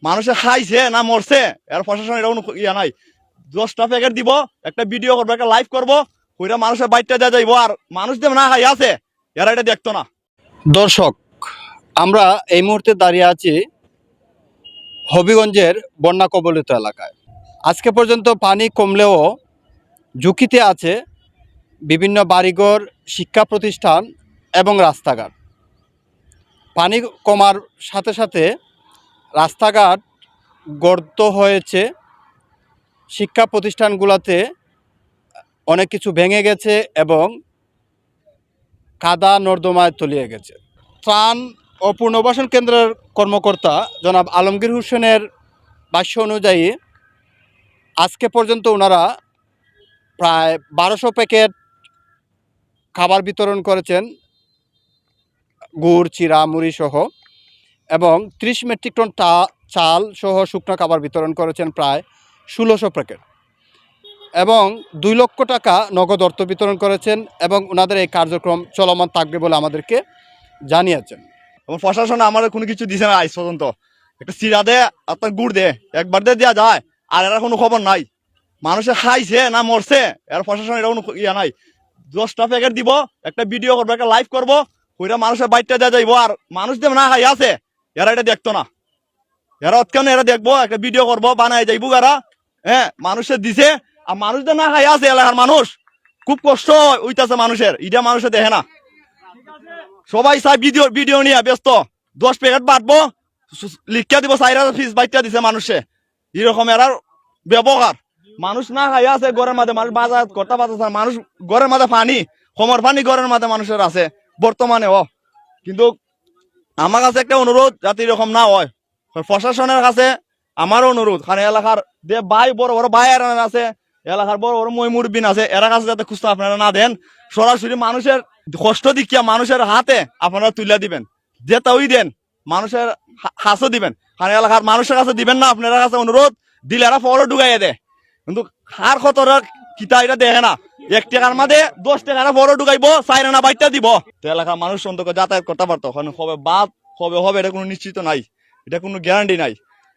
মানুষে খাইছে না মরছে এর প্রশাসন এটা কোনো ইয়া নাই। 10টা প্যাকেট দিব, একটা ভিডিও করবো, একটা লাইভ করবো, ওইটা মানুষের বাইকটা দেওয়া যাইব, আর মানুষ দেব না খাই আছে এরা এটা দেখতো না। দর্শক, আমরা এই মুহূর্তে দাঁড়িয়ে আছি হবিগঞ্জের বন্যা কবলিত এলাকায়। আজকে পর্যন্ত পানি কমলেও ঝুঁকিতে আছে বিভিন্ন বাড়িঘর, শিক্ষা প্রতিষ্ঠান এবং রাস্তাঘাট। পানি কমার সাথে সাথে রাস্তাঘাট গর্ত হয়েছে, শিক্ষা প্রতিষ্ঠানগুলোতে অনেক কিছু ভেঙে গেছে এবং কাদা নর্দমায় তলিয়ে গেছে। ত্রাণ ও পুনর্বাসন কেন্দ্রের কর্মকর্তা জনাব আলমগীর হোসেনের ভাষ্য অনুযায়ী আজকে পর্যন্ত ওনারা প্রায় 1200 প্যাকেট খাবার বিতরণ করেছেন, গুড়, চিরা, মুড়ি সহ, এবং 30 মেট্রিক টন চাল সহ শুকনো খাবার বিতরণ করেছেন প্রায় 1600 প্যাকেট, এবং 2 লক্ষ টাকা নগদ অর্থ বিতরণ করেছেন, এবং ওনাদের এই কার্যক্রম চলমান থাকবে বলে আমাদেরকে জানিয়েছেন। এবং প্রশাসন আমাদের কোনো কিছু দিছে না আজ পর্যন্ত। একটা চিরা দে, আপনার গুড় দে, একবার দিয়ে দেওয়া যায়, আর এরা কোনো খবর নাই। মানুষে খাইছে না মরছে এর প্রশাসন এটা কোনো ইয়া নাই। 10টা প্যাকেট দিব, একটা ভিডিও করবো, একটা লাইভ করবো, ওইটা মানুষের বাইকটা দেওয়া যাইব, আর মানুষ দেব না খাই আছে এরা এটা দেখতো না। এরা অতক্ষণ এরা দেখবো, একটা ভিডিও করবো, বানায় যাইব এরা। হ্যাঁ, মানুষের দিছে, আর মানুষদের না খাই আছে এলাকার মানুষ। খুব কষ্ট হইতাছে মানুষের, এটা মানুষে দেখে না। সবাই চাই ভিডিও ভিডিও নিয়ে ব্যস্ত। 10 প্যাকেট বাঁটবো, লিখিয়া দিব 4000 ফিস বাইকটা দিছে মানুষে, এরকম এরা ব্যবহার। মানুষ না খাই আছে ঘরের মাঝে, মানুষ বাজার করতে পারতেছে না। মানুষ ঘরের মাঝে পানি, সমর পানি ঘরের মাঝে মানুষের আছে বর্তমানে। কিন্তু আমার কাছে একটা অনুরোধ, যাতে এরকম না হয়। প্রশাসনের কাছে আমার অনুরোধ, কারণ এলাকার যে ভাই বড় বড় ভাই আছে, এলাকার বড় বড় মুরব্বিন আছে, এরা কাছে যাতে খুঁজতে আপনারা না দেন, সরাসরি মানুষের কষ্ট দিকিয়া মানুষের হাতে আপনারা তুলে দিবেন, যেটা ওই দেন মানুষের হাসও দিবেন। কারণ এলাকার মানুষের কাছে দিবেন না, আপনারা কাছে অনুরোধ, দিলে এরা ফলো ঢুকাইয়ে দেয়। কিন্তু হার কতটা কিতা এটা দেখে না। 1 টাকার মাঝে 10 টাকার বড় ঢুকাইবো, 4 আনা বাইকটা দিব, তো এলাকার মানুষ অন্তত যাতায়াত করতে পারতো। কারণ কবে বাদ কবে হবে এটা কোনো নিশ্চিত নাই, এটা কোনো গ্যারান্টি নাই।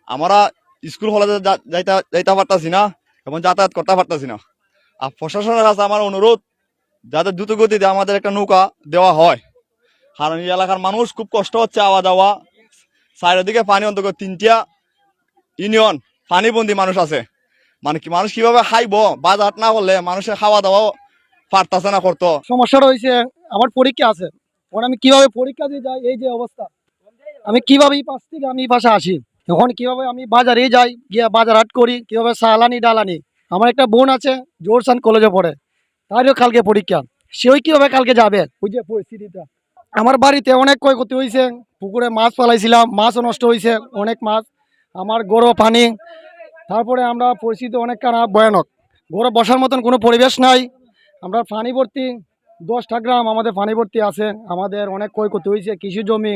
আমরা স্কুল কলেজে যাইতে পারতাছি না এবং যাতায়াত করতে পারতাছি না। আর প্রশাসনের কাছে আমার অনুরোধ, যাতে দ্রুত গতিতে আমাদের একটা নৌকা দেওয়া হয়। কারণ এই এলাকার মানুষ খুব কষ্ট হচ্ছে, আওয়া যাওয়া, চারিদিকে পানি, অন্তত 3টা ইউনিয়ন পানিবন্দী মানুষ আছে। মানে কি মানুষ কিভাবে খাইবো, বাজার না করলে মানুষের খাওয়া দাওয়া পারতাছে না করতো। সমস্যাটা হয়েছে, আমার পরীক্ষা আছে, এখন আমি কিভাবে পরীক্ষা দিয়ে যাই, এই যে অবস্থা, আমি কিভাবে এই পাশ থেকে আমি এই পাশে আসি, এখন কিভাবে আমি বাজারে যাই, গিয়ে বাজার হাট করি, কিভাবে সালানি ডালানি। আমার একটা বোন আছে, জোরসান কলেজে পড়ে, তারও কালকে পরীক্ষা, সেও কিভাবে কালকে যাবে, ওই যে পরিস্থিতিটা। আমার বাড়িতে অনেক ক্ষয়ক্ষতি হয়েছে, পুকুরে মাছ পালাইছিলাম, মাছও নষ্ট হয়েছে, অনেক মাছ, আমার গরো পানি। তারপরে আমরা পরিস্থিতি অনেক খারাপ, ভয়ানক, গরো বসার মতন কোনো পরিবেশ নাই। আমরা পানি ভর্তি, 10টা গ্রাম আমাদের পানি ভর্তি আছে, আমাদের অনেক ক্ষয়ক্ষতি হয়েছে, কৃষি জমি,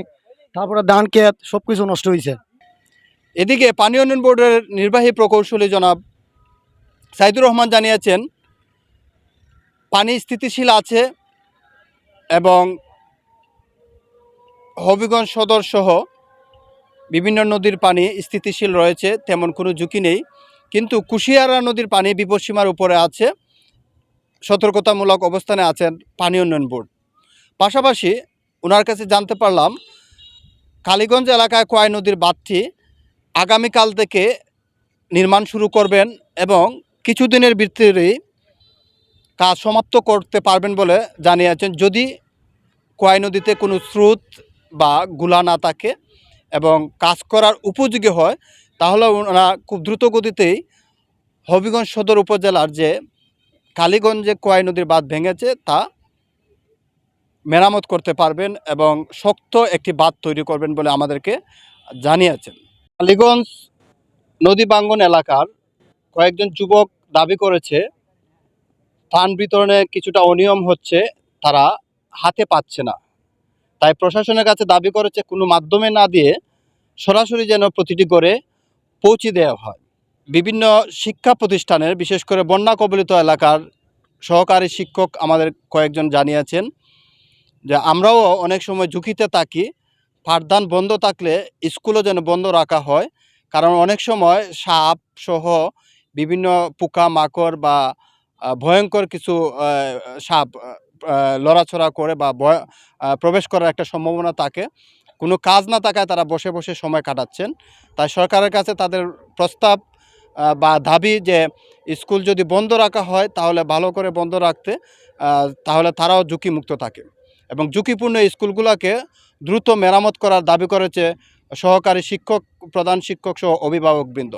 তারপরে ধান ক্ষেত সব কিছু নষ্ট হয়েছে। এদিকে পানি উন্নয়ন বোর্ডের নির্বাহী প্রকৌশলী জনাব সাইদুর রহমান জানিয়েছেন, পানি স্থিতিশীল আছে এবং হবিগঞ্জ সদর সহ বিভিন্ন নদীর পানি স্থিতিশীল রয়েছে, তেমন কোনো ঝুঁকি নেই। কিন্তু কুশিয়ারা নদীর পানি বিপদসীমার উপরে আছে, সতর্কতামূলক অবস্থানে আছেন পানি উন্নয়ন বোর্ড। পাশাপাশি ওনার কাছে জানতে পারলাম, কালীগঞ্জ এলাকায় কোয়াই নদীর বাঁধটি আগামীকাল থেকে নির্মাণ শুরু করবেন এবং কিছুদিনের ভিতরেই কাজ সমাপ্ত করতে পারবেন বলে জানিয়েছেন। যদি কোয়াই নদীতে কোনো স্রোত বা গুলা না থাকে এবং কাজ করার উপযোগী হয়, তাহলে ওনারা খুব দ্রুত গতিতেই হবিগঞ্জ সদর উপজেলার যে কালীগঞ্জে কোয়াই নদীর বাঁধ ভেঙেছে তা মেরামত করতে পারবেন এবং শক্ত একটি বাঁধ তৈরি করবেন বলে আমাদেরকে জানিয়েছেন। কালীগঞ্জ নদী বাঙ্গন এলাকার কয়েকজন যুবক দাবি করেছে, ত্রাণ বিতরণে কিছুটা অনিয়ম হচ্ছে, তারা হাতে পাচ্ছে না। তাই প্রশাসনের কাছে দাবি করেছে কোনো মাধ্যমে না দিয়ে সরাসরি যেন প্রতিটি ঘরে পৌঁছে দেওয়া হয়। বিভিন্ন শিক্ষা প্রতিষ্ঠানের, বিশেষ করে বন্যা কবলিত এলাকার সহকারী শিক্ষক আমাদের কয়েকজন জানিয়েছেন যে আমরাও অনেক সময় ঝুঁকিতে থাকি, পাঠদান বন্ধ থাকলে স্কুলও যেন বন্ধ রাখা হয়, কারণ অনেক সময় সাপ সহ বিভিন্ন পোকা মাকড় বা ভয়ঙ্কর কিছু সাপ লড়াছড়া করে বা প্রবেশ করার একটা সম্ভাবনা থাকে। কোনো কাজ না থাকায় তারা বসে বসে সময় কাটাচ্ছেন। তাই সরকারের কাছে তাদের প্রস্তাব বা দাবি যে স্কুল যদি বন্ধ রাখা হয় তাহলে ভালো করে বন্ধ রাখতে, তাহলে তারাও ঝুঁকিমুক্ত থাকে এবং ঝুঁকিপূর্ণ স্কুলগুলোকে দ্রুত মেরামত করার দাবি করেছে সহকারী শিক্ষক, প্রধান শিক্ষক সহ অভিভাবকবৃন্দ।